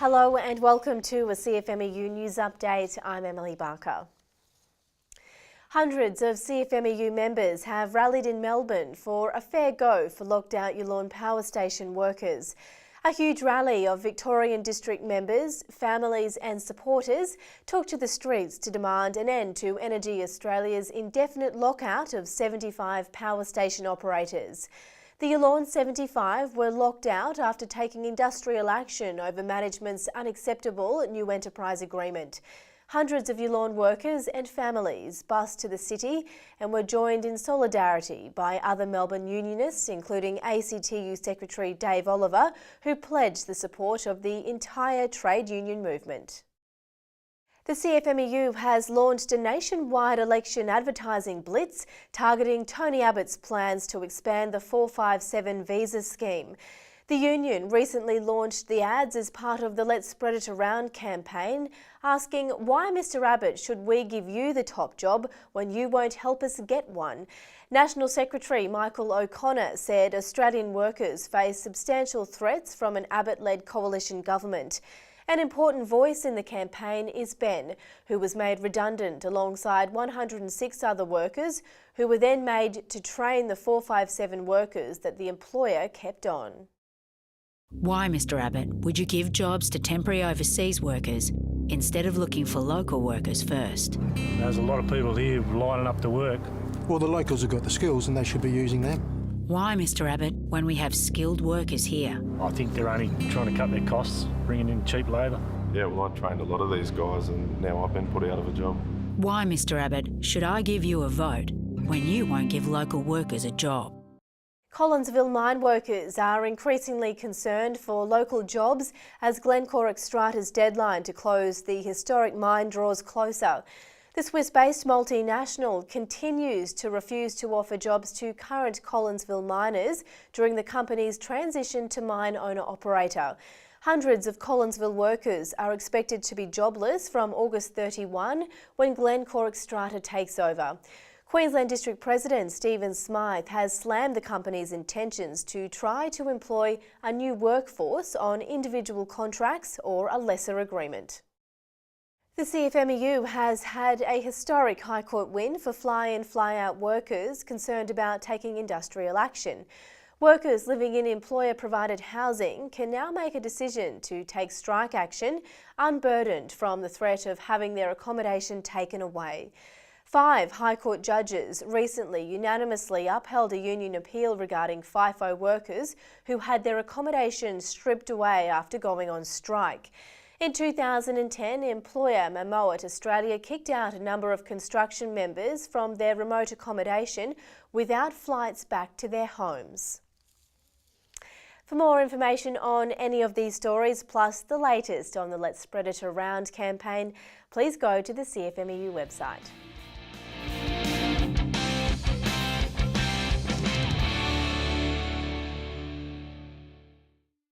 Hello and welcome to a CFMEU News Update. I'm Emily Barker. Hundreds of CFMEU members have rallied in Melbourne for a fair go for locked out Yallourn power station workers. A huge rally of Victorian District members, families and supporters took to the streets to demand an end to Energy Australia's indefinite lockout of 75 power station operators. The Yallourn 75 were locked out after taking industrial action over management's unacceptable new enterprise agreement. Hundreds of Yallourn workers and families bussed to the city and were joined in solidarity by other Melbourne unionists, including ACTU Secretary Dave Oliver, who pledged the support of the entire trade union movement. The CFMEU has launched a nationwide election advertising blitz targeting Tony Abbott's plans to expand the 457 visa scheme. The union recently launched the ads as part of the Let's Spread It Around campaign, asking why Mr Abbott should we give you the top job when you won't help us get one. National Secretary Michael O'Connor said Australian workers face substantial threats from an Abbott-led coalition government. An important voice in the campaign is Ben, who was made redundant alongside 106 other workers who were then made to train the 457 workers that the employer kept on. Why, Mr Abbott, would you give jobs to temporary overseas workers instead of looking for local workers first? There's a lot of people here lining up to work. Well, the locals have got the skills and they should be using them. Why, Mr Abbott, when we have skilled workers here? I think they're only trying to cut their costs, bringing in cheap labour. Yeah, well, I trained a lot of these guys and now I've been put out of a job. Why, Mr Abbott, should I give you a vote when you won't give local workers a job? Collinsville mine workers are increasingly concerned for local jobs as Glencore Xstrata's deadline to close the historic mine draws closer. The Swiss-based multinational continues to refuse to offer jobs to current Collinsville miners during the company's transition to mine owner-operator. Hundreds of Collinsville workers are expected to be jobless from August 31 when Glencore Xstrata takes over. Queensland District President Stephen Smythe has slammed the company's intentions to try to employ a new workforce on individual contracts or a lesser agreement. The CFMEU has had a historic High Court win for fly-in, fly-out workers concerned about taking industrial action. Workers living in employer-provided housing can now make a decision to take strike action, unburdened from the threat of having their accommodation taken away. 5 High Court judges recently unanimously upheld a union appeal regarding FIFO workers who had their accommodation stripped away after going on strike. In 2010, employer Abbott Australia kicked out a number of construction members from their remote accommodation without flights back to their homes. For more information on any of these stories, plus the latest on the Let's Spread It Around campaign, please go to the CFMEU website.